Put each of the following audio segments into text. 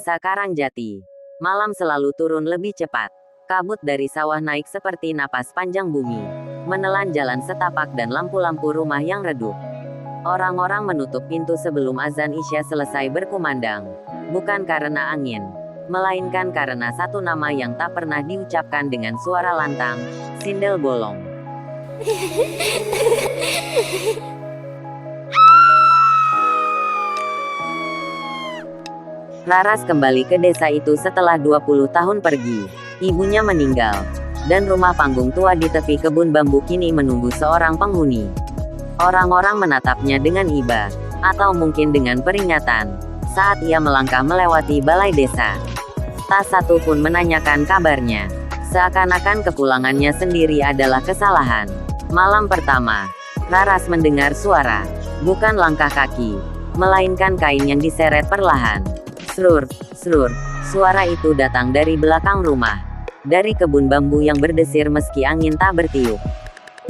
Desa Karangjati. Malam selalu turun lebih cepat. Kabut dari sawah naik seperti napas panjang bumi, menelan jalan setapak dan lampu-lampu rumah yang redup. Orang-orang menutup pintu sebelum azan Isya selesai berkumandang. Bukan karena angin, melainkan karena satu nama yang tak pernah diucapkan dengan suara lantang, Sindel Bolong. Laras kembali ke desa itu setelah 20 tahun pergi. Ibunya meninggal, dan rumah panggung tua di tepi kebun bambu kini menunggu seorang penghuni. Orang-orang menatapnya dengan iba, atau mungkin dengan peringatan, saat ia melangkah melewati balai desa. Tak satu pun menanyakan kabarnya. Seakan-akan kepulangannya sendiri adalah kesalahan. Malam pertama, Laras mendengar suara, bukan langkah kaki, melainkan kain yang diseret perlahan. Serur, serur, suara itu datang dari belakang rumah. Dari kebun bambu yang berdesir meski angin tak bertiup.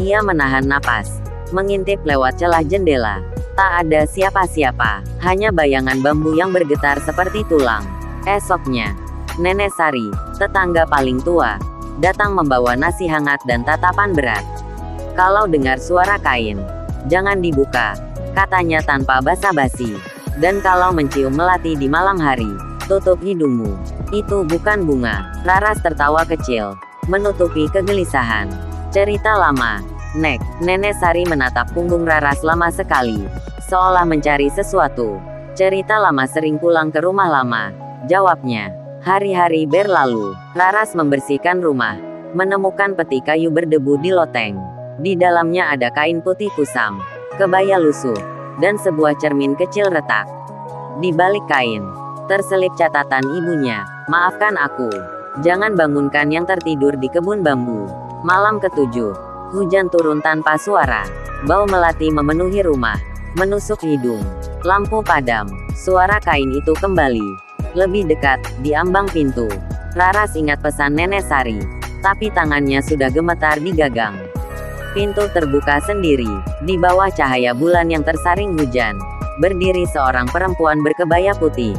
Ia menahan napas, mengintip lewat celah jendela. Tak ada siapa-siapa, hanya bayangan bambu yang bergetar seperti tulang. Esoknya, Nenek Sari, tetangga paling tua, datang membawa nasi hangat dan tatapan berat. Kalau dengar suara kain, jangan dibuka, katanya tanpa basa-basi. Dan kalau mencium melati di malam hari, tutup hidungmu. Itu bukan bunga. Laras tertawa kecil, menutupi kegelisahan. Cerita lama. Nek, Nenek Sari menatap punggung Laras lama sekali, seolah mencari sesuatu. Cerita lama sering pulang ke rumah lama, jawabnya. Hari-hari berlalu, Laras membersihkan rumah, menemukan peti kayu berdebu di loteng. Di dalamnya ada kain putih kusam, kebaya lusuh, dan sebuah cermin kecil retak. Di balik kain, terselip catatan ibunya, maafkan aku. Jangan bangunkan yang tertidur di kebun bambu. Malam ketujuh, hujan turun tanpa suara. Bau melati memenuhi rumah, menusuk hidung. Lampu padam, suara kain itu kembali. Lebih dekat, di ambang pintu. Laras ingat pesan Nenek Sari, tapi tangannya sudah gemetar di gagang. Pintu terbuka sendiri, di bawah cahaya bulan yang tersaring hujan. Berdiri seorang perempuan berkebaya putih.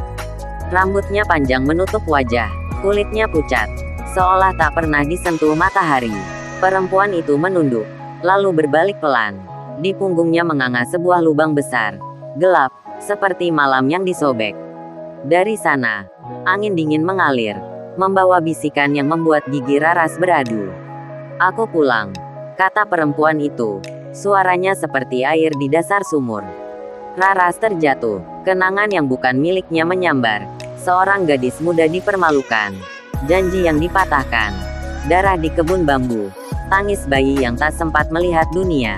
Rambutnya panjang menutup wajah, kulitnya pucat, seolah tak pernah disentuh matahari. Perempuan itu menunduk, lalu berbalik pelan. Di punggungnya menganga sebuah lubang besar, gelap, seperti malam yang disobek. Dari sana, angin dingin mengalir, membawa bisikan yang membuat gigi Laras beradu. Aku pulang, kata perempuan itu. Suaranya seperti air di dasar sumur. Laras terjatuh, kenangan yang bukan miliknya menyambar. Seorang gadis muda dipermalukan, janji yang dipatahkan, darah di kebun bambu, tangis bayi yang tak sempat melihat dunia.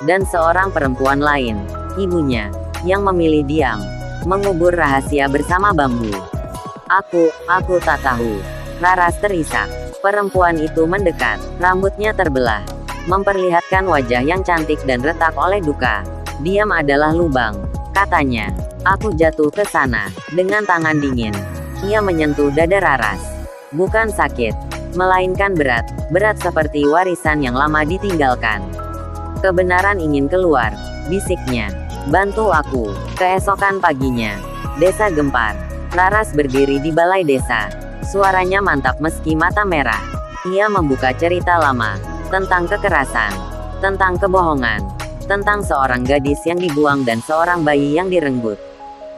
Dan seorang perempuan lain, ibunya, yang memilih diam, mengubur rahasia bersama bambu. Aku tak tahu. Laras terisak. Perempuan itu mendekat, rambutnya terbelah, memperlihatkan wajah yang cantik dan retak oleh duka. Diam adalah lubang, katanya. Aku jatuh ke sana, dengan tangan dingin. Ia menyentuh dada Laras. Bukan sakit, melainkan berat, berat seperti warisan yang lama ditinggalkan. Kebenaran ingin keluar, bisiknya. Bantu aku. Keesokan paginya, desa gempar. Laras berdiri di balai desa. Suaranya mantap meski mata merah. Ia membuka cerita lama, tentang kekerasan, tentang kebohongan, tentang seorang gadis yang dibuang dan seorang bayi yang direnggut.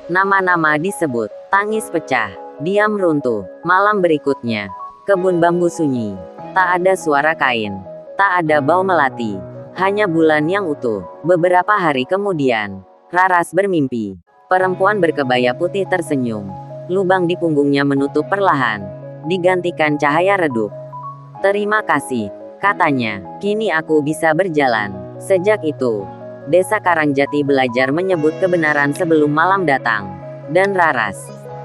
Nama-nama disebut, tangis pecah, diam runtuh. Malam berikutnya, kebun bambu sunyi. Tak ada suara kain, tak ada bau melati, hanya bulan yang utuh. Beberapa hari kemudian, Laras bermimpi. Perempuan berkebaya putih tersenyum. Lubang di punggungnya menutup perlahan, digantikan cahaya redup. Terima kasih, katanya. Kini aku bisa berjalan. Sejak itu, Desa Karangjati belajar menyebut kebenaran sebelum malam datang. Dan Laras,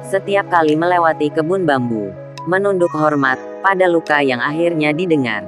setiap kali melewati kebun bambu, menunduk hormat pada luka yang akhirnya didengar.